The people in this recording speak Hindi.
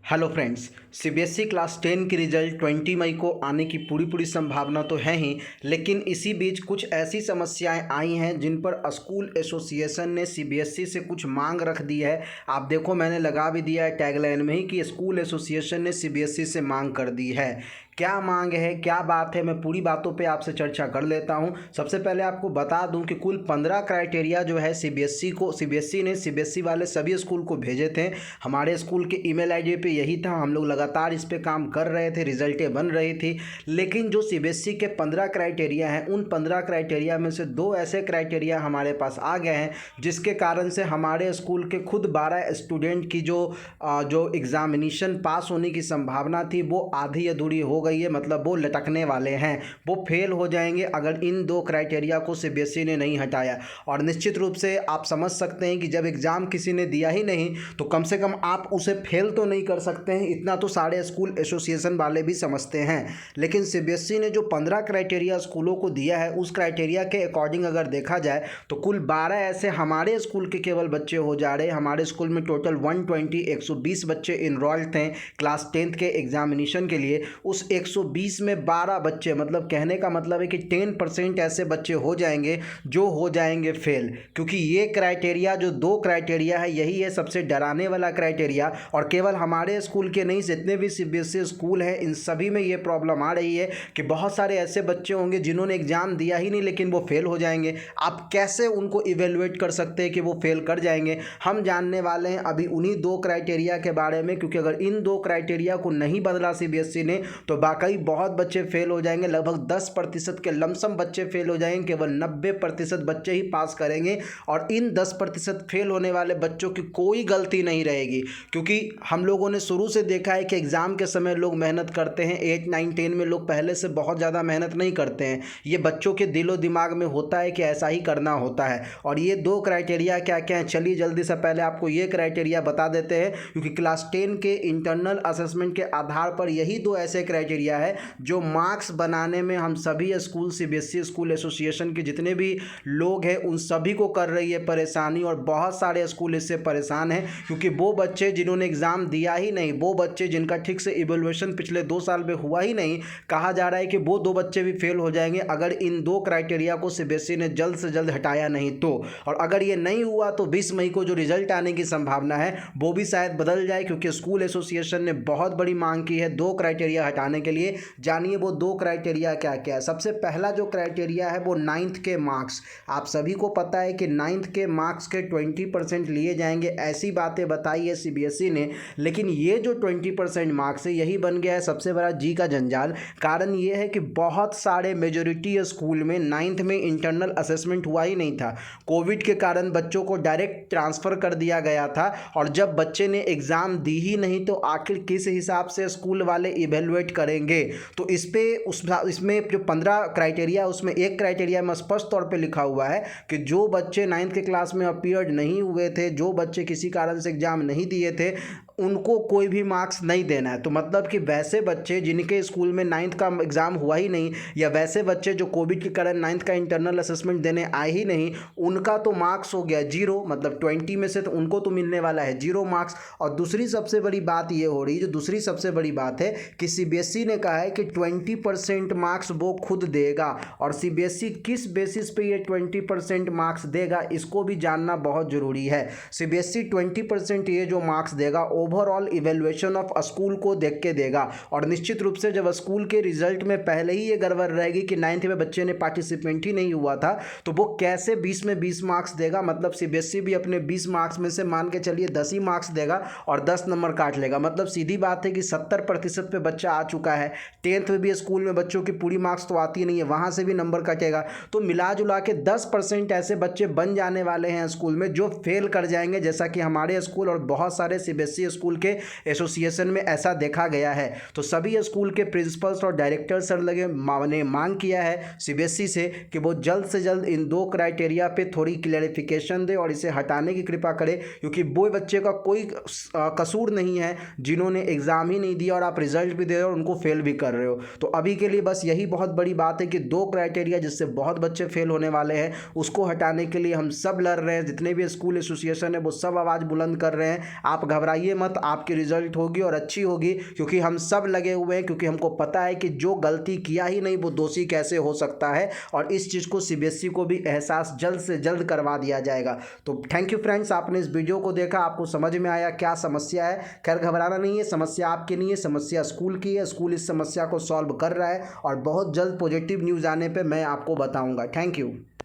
Hello friends. सीबीएसई क्लास 10 की रिजल्ट 20 मई को आने की पूरी संभावना तो है ही, लेकिन इसी बीच कुछ ऐसी समस्याएं आई हैं जिन पर स्कूल एसोसिएशन ने सीबीएसई से कुछ मांग रख दी है। आप देखो, मैंने लगा भी दिया है टैगलाइन में ही कि स्कूल एसोसिएशन ने सीबीएसई से मांग कर दी है। क्या मांग है, क्या बात है, मैं पूरी बातों पे आपसे चर्चा कर लेता हूं। सबसे पहले आपको बता दूं कि कुल 15 क्राइटेरिया जो है सीबीएसई ने सीबीएसई वाले सभी स्कूल को भेजे थे। हमारे स्कूल के ईमेल आईडी पे यही था, हम लोग लगातार इस पे काम कर रहे थे, रिजल्टें बन रही थी। लेकिन जो सीबीएसई के 15 क्राइटेरिया हैं, उन 15 क्राइटेरिया में से 2 ऐसे क्राइटेरिया हमारे पास आ गए हैं, जिसके कारण से हमारे स्कूल के खुद 12 स्टूडेंट की जो एग्जामिनेशन पास होने की संभावना थी वो आधी अधूरी हो गई है। मतलब वो लटकने वाले हैं, वो फेल हो जाएंगे अगर इन 2 क्राइटेरिया को सीबीएसई ने नहीं हटाया। और निश्चित रूप से आप समझ सकते हैं कि जब एग्ज़ाम किसी ने दिया ही नहीं तो कम से कम आप उसे फेल तो नहीं कर सकते हैं, इतना तो सारे स्कूल एसोसिएशन वाले भी समझते हैं। लेकिन सीबीएसई ने जो 15 क्राइटेरिया स्कूलों को दिया है, उस क्राइटेरिया के अकॉर्डिंग अगर देखा जाए तो कुल 12 ऐसे हमारे स्कूल के केवल बच्चे हो जा रहे हैं। हमारे स्कूल में टोटल 120 बच्चे इनरोल्ड थे क्लास 10 के एग्जामिनेशन के लिए। उस 120 में 12 बच्चे, मतलब कहने का मतलब है कि 10% ऐसे बच्चे हो जाएंगे जो हो जाएंगे फेल। क्योंकि ये क्राइटेरिया, जो 2 क्राइटेरिया है, यही है सबसे डराने वाला क्राइटेरिया। और केवल हमारे स्कूल के नहीं, जितने भी सीबीएसई स्कूल हैं इन सभी में ये प्रॉब्लम आ रही है कि बहुत सारे ऐसे बच्चे होंगे जिन्होंने एग्ज़ाम दिया ही नहीं लेकिन वो फेल हो जाएंगे। आप कैसे उनको इवेलुएट कर सकते हैं कि वो फेल कर जाएंगे? हम जानने वाले हैं अभी उन्हीं 2 क्राइटेरिया के बारे में, क्योंकि अगर इन 2 क्राइटेरिया को नहीं बदला सीबीएसई ने तो वाकई बहुत बच्चे फेल हो जाएंगे। लगभग 10% के लमसम बच्चे फेल हो जाएंगे, केवल 90% बच्चे ही पास करेंगे। और इन 10% फेल होने वाले बच्चों की कोई गलती नहीं रहेगी, क्योंकि हम लोगों ने शुरू से देखा है कि एग्ज़ाम के समय लोग मेहनत करते हैं। 8, 9, 10 में लोग पहले से बहुत ज़्यादा मेहनत नहीं करते हैं। ये बच्चों के दिलो दिमाग में होता है कि ऐसा ही करना होता है। और ये 2 क्राइटेरिया क्या क्या हैं, चलिए जल्दी से पहले आपको ये क्राइटेरिया बता देते हैं, क्योंकि क्लास 10 के इंटरनल असेसमेंट के आधार पर यही 2 ऐसे क्राइटेरिया है जो मार्क्स बनाने में हम सभी स्कूल, सीबीएसई स्कूल एसोसिएशन के जितने भी लोग हैं उन सभी को कर रही है परेशानी। और बहुत सारे स्कूल इससे परेशान हैं, क्योंकि वो बच्चे जिन्होंने एग्ज़ाम दिया ही नहीं, वो बच्चे जिनका ठीक से इवैल्यूएशन पिछले 2 साल में हुआ ही नहीं, कहा जा रहा है कि वो 2 बच्चे भी फेल हो जाएंगे अगर इन 2 क्राइटेरिया को सीबीएसई ने जल्द से जल्द हटाया नहीं तो। और अगर ये नहीं हुआ तो 20 मई को जो रिजल्ट आने की संभावना है वो भी शायद बदल जाए, क्योंकि स्कूल एसोसिएशन ने बहुत बड़ी मांग की है 2 क्राइटेरिया हटाने के लिए। जानिए वो 2 क्राइटेरिया क्या क्या है। सबसे पहला जो क्राइटेरिया है वो 9th के मार्क्स। आप सभी को पता है कि 9th के मार्क्स के 20% लिए जाएंगे, ऐसी बातें बताई है सीबीएसई ने। लेकिन ये जो 20% मार्क्स है, यही बन गया है सबसे बड़ा जी का जंजाल। कारण ये है कि बहुत सारे मेजोरिटी स्कूल में 9th में इंटरनल असेसमेंट हुआ ही नहीं था। कोविड के कारण बच्चों को डायरेक्ट ट्रांसफ़र कर दिया गया था, और जब बच्चे ने एग्ज़ाम दी ही नहीं तो आखिर किस हिसाब से स्कूल वाले इवेलुएट करेंगे? तो इसमें जो 15 क्राइटेरिया, उसमें एक क्राइटेरिया में स्पष्ट तौर पे लिखा हुआ है कि जो बच्चे 9th के क्लास में अपीयर्ड नहीं हुए थे, जो बच्चे किसी कारण से एग्ज़ाम नहीं दिए थे, उनको कोई भी मार्क्स नहीं देना है। तो मतलब कि वैसे बच्चे जिनके स्कूल में 9th का एग्ज़ाम हुआ ही नहीं, या वैसे बच्चे जो कोविड के कारण 9th का इंटरनल असेसमेंट देने आए ही नहीं, उनका तो मार्क्स हो गया 0। मतलब 20 में से तो उनको तो मिलने वाला है 0 मार्क्स। और दूसरी सबसे बड़ी बात ये हो रही है, जो दूसरी सबसे बड़ी बात है कि सीबीएसई ने कहा है कि 20% मार्क्स वो खुद देगा। और सीबीएसई किस बेसिस पे ये 20% मार्क्स देगा, इसको भी जानना बहुत ज़रूरी है। सीबीएसई 20% ये जो मार्क्स देगा ओवरऑल इवेल्युएशन ऑफ स्कूल को देख के देगा। और निश्चित रूप से जब स्कूल के रिजल्ट में पहले ही ये गड़बड़ रहेगी कि 9th में बच्चे ने पार्टिसिपेंट ही नहीं हुआ था, तो वो कैसे 20 में 20 मार्क्स देगा? मतलब सीबीएसई भी अपने 20 मार्क्स में से मान के चलिए 10 ही मार्क्स देगा और 10 नंबर काट लेगा। मतलब सीधी बात है कि 70% पे बच्चा आ चुका है। 10th में भी स्कूल में बच्चों की पूरी मार्क्स तो आती नहीं है, वहाँ से भी नंबर कटेगा। तो मिला जुला के 10% ऐसे बच्चे बन जाने वाले हैं स्कूल में जो फेल कर जाएंगे, जैसा कि हमारे स्कूल और बहुत सारे सीबीएसई स्कूल के एसोसिएशन में ऐसा देखा गया है। तो सभी स्कूल के प्रिंसिपल्स और डायरेक्टर सर ने मांग किया है सीबीएसई से कि वो जल्द से जल्द इन 2 क्राइटेरिया पे थोड़ी क्लैरिफिकेशन दे और इसे हटाने की कृपा करे, क्योंकि वो बच्चे का कोई कसूर नहीं है जिन्होंने एग्ज़ाम ही नहीं दिया और आप रिजल्ट भी दे रहे हो और उनको फेल भी कर रहे हो। तो अभी के लिए बस यही बहुत बड़ी बात है कि 2 क्राइटेरिया जिससे बहुत बच्चे फेल होने वाले हैं, उसको हटाने के लिए हम सब लड़ रहे हैं। जितने भी स्कूल एसोसिएशन है वो सब आवाज़ बुलंद कर रहे हैं। आप घबराइए मत, आपकी रिजल्ट होगी और अच्छी होगी, क्योंकि हम सब लगे हुए हैं, क्योंकि हमको पता है कि जो गलती किया ही नहीं वो दोषी कैसे हो सकता है। और इस चीज़ को सीबीएसई को भी एहसास जल्द से जल्द करवा दिया जाएगा। तो थैंक यू फ्रेंड्स, आपने इस वीडियो को देखा, आपको समझ में आया क्या समस्या है। खैर घबराना नहीं है, समस्या आपकी नहीं है, समस्या स्कूल की है। स्कूल इस समस्या को सॉल्व कर रहा है और बहुत जल्द पॉजिटिव न्यूज़ आने पे मैं आपको बताऊंगा। Thank you.